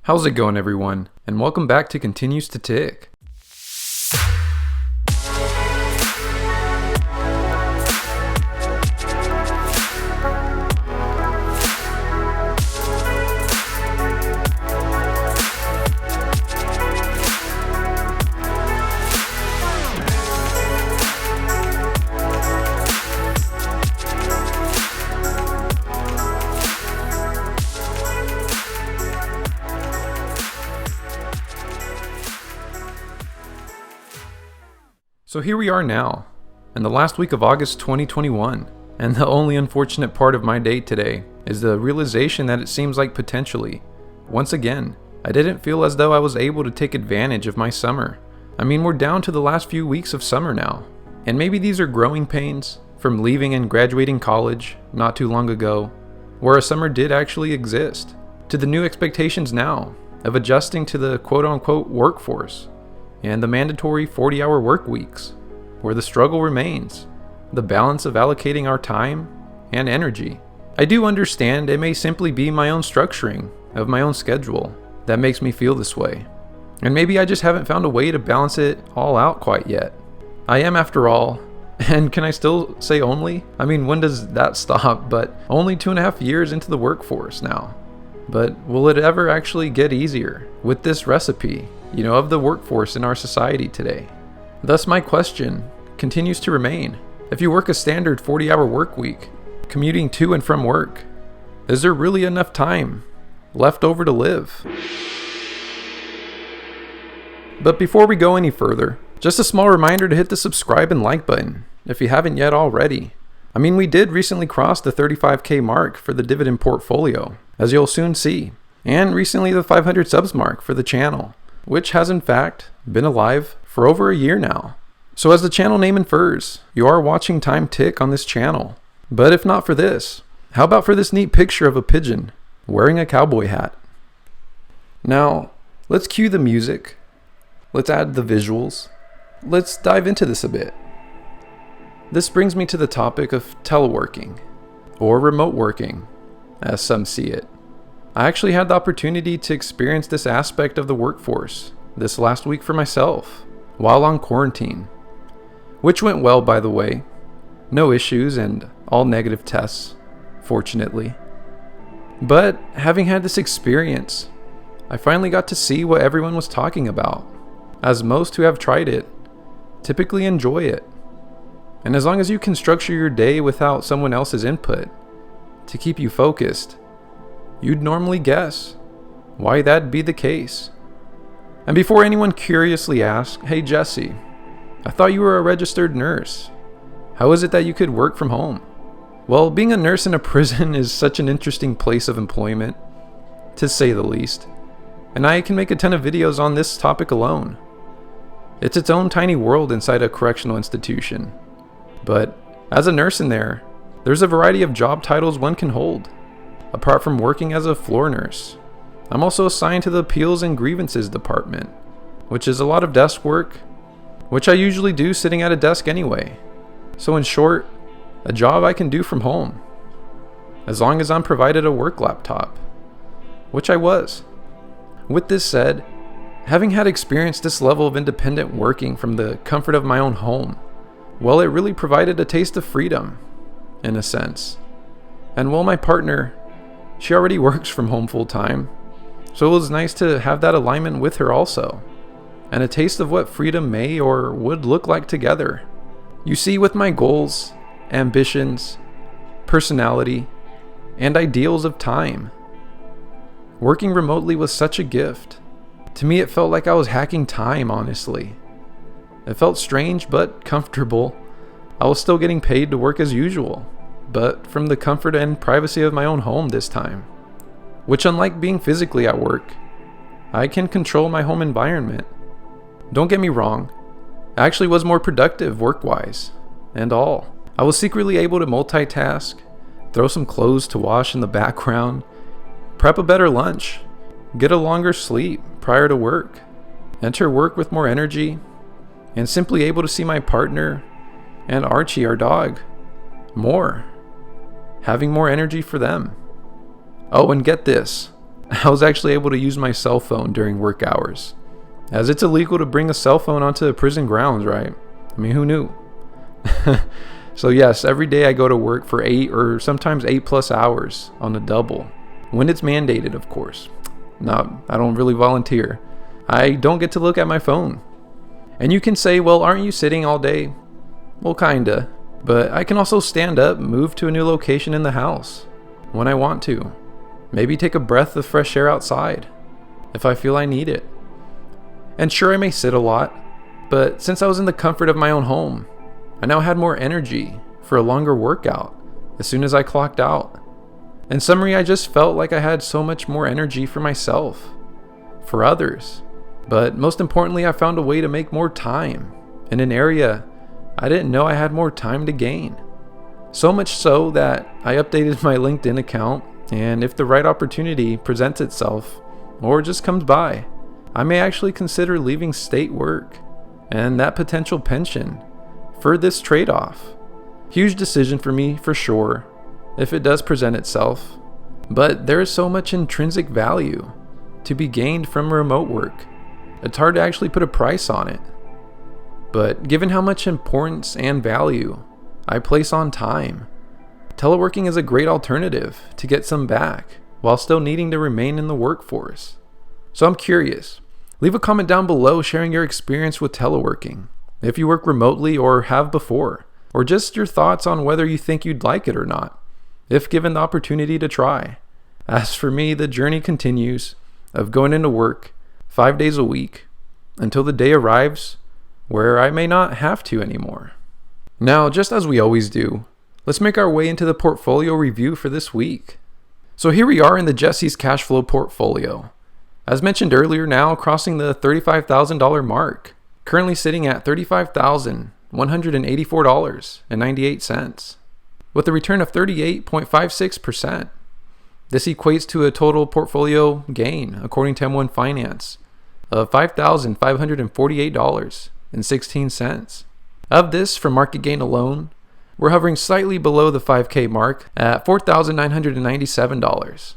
How's it going, everyone? And welcome back to Continues to Tick. So here we are now, in the last week of August 2021, and the only unfortunate part of my day today is the realization that it seems like potentially, once again, I didn't feel as though I was able to take advantage of my summer. I mean, we're down to the last few weeks of summer now, and maybe these are growing pains from leaving and graduating college not too long ago, where a summer did actually exist, to the new expectations now of adjusting to the quote-unquote workforce and the mandatory 40-hour work weeks, where the struggle remains, the balance of allocating our time and energy. I do understand it may simply be my own structuring of my own schedule that makes me feel this way, and maybe I just haven't found a way to balance it all out quite yet. I am, after all, and can I still say only? I mean, when does that stop? But only 2.5 years into the workforce now. But will it ever actually get easier with this recipe, of the workforce in our society today? Thus, my question continues to remain. If you work a standard 40-hour work week, commuting to and from work, is there really enough time left over to live? But before we go any further, just a small reminder to hit the subscribe and like button if you haven't yet already. I mean, we did recently cross the 35K mark for the Dividend portfolio, as you'll soon see, and recently the 500 subs mark for the channel, which has in fact been alive for over a year now. So as the channel name infers, you are watching time tick on this channel. But if not for this, how about for this neat picture of a pigeon wearing a cowboy hat? Now, let's cue the music, let's add the visuals, let's dive into this a bit. This brings me to the topic of teleworking, or remote working, as some see it. I actually had the opportunity to experience this aspect of the workforce this last week for myself, while on quarantine. Which went well, by the way. No issues and all negative tests, fortunately. But having had this experience, I finally got to see what everyone was talking about, as most who have tried it typically enjoy it. And as long as you can structure your day without someone else's input to keep you focused, you'd normally guess why that'd be the case. And before anyone curiously asks, "Hey Jesse, I thought you were a registered nurse. How is it that you could work from home?" Well, being a nurse in a prison is such an interesting place of employment, to say the least. And I can make a ton of videos on this topic alone. It's its own tiny world inside a correctional institution. But as a nurse in there, there's a variety of job titles one can hold, apart from working as a floor nurse. I'm also assigned to the appeals and grievances department, which is a lot of desk work, which I usually do sitting at a desk anyway. So in short, a job I can do from home, as long as I'm provided a work laptop, which I was. With this said, having had experienced this level of independent working from the comfort of my own home, well, it really provided a taste of freedom, in a sense. And while my partner, she already works from home full time, so it was nice to have that alignment with her also, and a taste of what freedom may or would look like together. You see, with my goals, ambitions, personality, and ideals of time, working remotely was such a gift. To me, it felt like I was hacking time, honestly. It felt strange but comfortable. I was still getting paid to work as usual, but from the comfort and privacy of my own home this time. Which, unlike being physically at work, I can control my home environment. Don't get me wrong, I actually was more productive work-wise, and all. I was secretly able to multitask, throw some clothes to wash in the background, prep a better lunch, get a longer sleep prior to work, enter work with more energy, and simply able to see my partner and Archie, our dog, more, having more energy for them. Oh, and get this, I was actually able to use my cell phone during work hours, as it's illegal to bring a cell phone onto the prison grounds, right? I mean, who knew? So yes, every day I go to work for 8 or sometimes 8+ hours on the double, when it's mandated, of course. No, I don't really volunteer. I don't get to look at my phone. And you can say, well, aren't you sitting all day? Well, kinda. But I can also stand up, move to a new location in the house when I want to. Maybe take a breath of fresh air outside if I feel I need it. And sure, I may sit a lot, but since I was in the comfort of my own home, I now had more energy for a longer workout as soon as I clocked out. In summary, I just felt like I had so much more energy for myself, for others, but most importantly, I found a way to make more time in an area I didn't know I had more time to gain. So much so that I updated my LinkedIn account, and if the right opportunity presents itself or just comes by, I may actually consider leaving state work and that potential pension for this trade-off. Huge decision for me, for sure, if it does present itself, but there is so much intrinsic value to be gained from remote work. It's hard to actually put a price on it. But given how much importance and value I place on time, teleworking is a great alternative to get some back while still needing to remain in the workforce. So I'm curious. Leave a comment down below sharing your experience with teleworking, if you work remotely or have before, or just your thoughts on whether you think you'd like it or not, if given the opportunity to try. As for me, the journey continues of going into work 5 days a week until the day arrives where I may not have to anymore. Now, just as we always do, let's make our way into the portfolio review for this week. So here we are in the Jesse's cash flow portfolio. As mentioned earlier, now crossing the $35,000 mark, currently sitting at $35,184.98, with a return of 38.56%. This equates to a total portfolio gain, according to M1 Finance, of $5,548.16. Of this, from market gain alone, we're hovering slightly below the 5K mark at $4,997.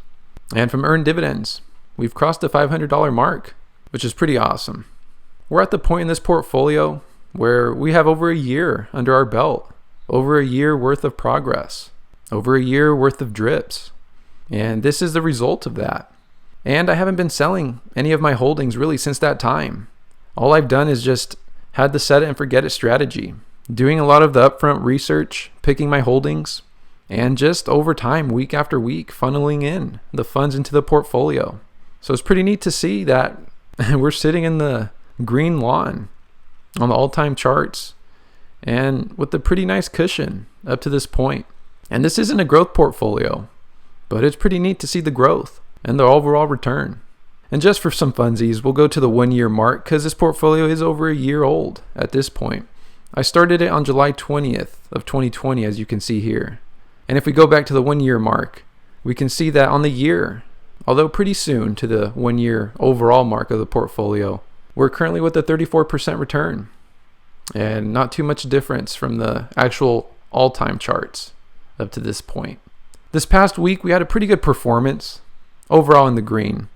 And from earned dividends, we've crossed the $500 mark, which is pretty awesome. We're at the point in this portfolio where we have over a year under our belt, over a year worth of progress, over a year worth of drips. And this is the result of that. And I haven't been selling any of my holdings really since that time. All I've done is just had the set it and forget it strategy, doing a lot of the upfront research, picking my holdings, and just over time, week after week, funneling in the funds into the portfolio. So it's pretty neat to see that we're sitting in the green lawn on the all-time charts and with a pretty nice cushion up to this point. And this isn't a growth portfolio, but it's pretty neat to see the growth and the overall return. And just for some funsies, we'll go to the 1 year mark because this portfolio is over a year old at this point. I started it on July 20th of 2020, as you can see here. And if we go back to the 1 year mark, we can see that on the year, although pretty soon to the 1 year overall mark of the portfolio, we're currently with a 34% return. And not too much difference from the actual all-time charts up to this point. This past week, we had a pretty good performance overall in the green.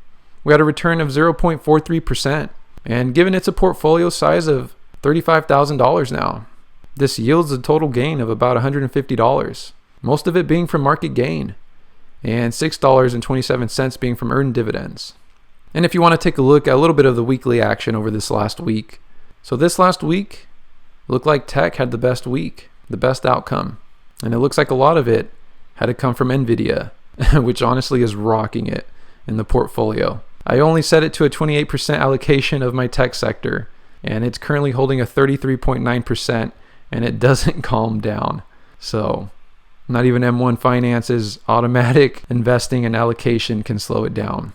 We had a return of 0.43%, and given it's a portfolio size of $35,000 now, this yields a total gain of about $150, most of it being from market gain, and $6.27 being from earned dividends. And if you want to take a look at a little bit of the weekly action over this last week, so this last week looked like tech had the best week, the best outcome, and it looks like a lot of it had to come from Nvidia, which honestly is rocking it in the portfolio. I only set it to a 28% allocation of my tech sector, and it's currently holding a 33.9%, and it doesn't calm down. So not even M1 Finance's automatic investing and allocation can slow it down.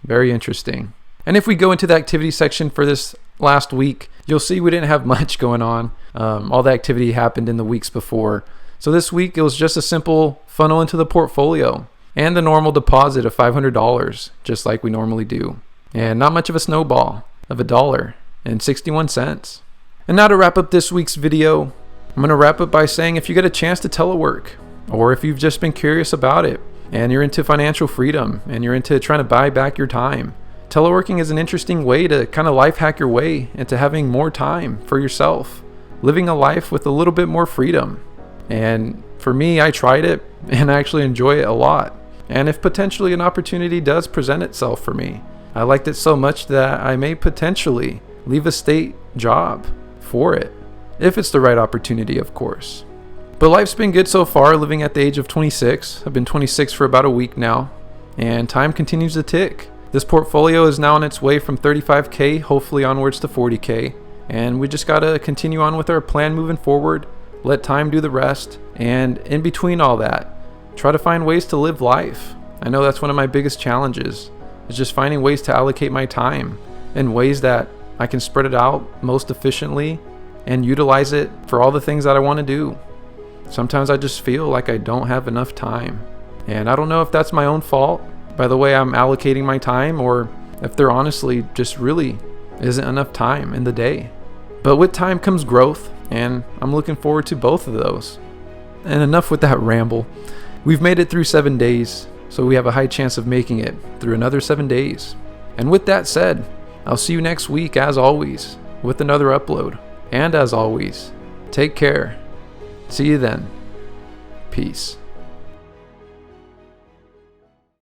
Very interesting. And if we go into the activity section for this last week, you'll see we didn't have much going on. All the activity happened in the weeks before. So this week it was just a simple funnel into the portfolio and the normal deposit of $500, just like we normally do. And not much of a snowball of $1.61. And now to wrap up this week's video, I'm going to wrap up by saying if you get a chance to telework, or if you've just been curious about it, and you're into financial freedom, and you're into trying to buy back your time, teleworking is an interesting way to kind of life hack your way into having more time for yourself, living a life with a little bit more freedom. And for me, I tried it and I actually enjoy it a lot. And if potentially an opportunity does present itself for me, I liked it so much that I may potentially leave a state job for it, if it's the right opportunity, of course. But life's been good so far, living at the age of 26. I've been 26 for about a week now, and time continues to tick. This portfolio is now on its way from 35K, hopefully onwards to 40K, and we just gotta continue on with our plan moving forward, let time do the rest, and in between all that, try to find ways to live life. I know that's one of my biggest challenges, is just finding ways to allocate my time in ways that I can spread it out most efficiently and utilize it for all the things that I want to do. Sometimes I just feel like I don't have enough time, and I don't know if that's my own fault by the way I'm allocating my time, or if there honestly just really isn't enough time in the day. But with time comes growth, and I'm looking forward to both of those. And enough with that ramble. We've made it through 7 days, so we have a high chance of making it through another 7 days. And with that said, I'll see you next week as always with another upload. And as always, take care. See you then. Peace.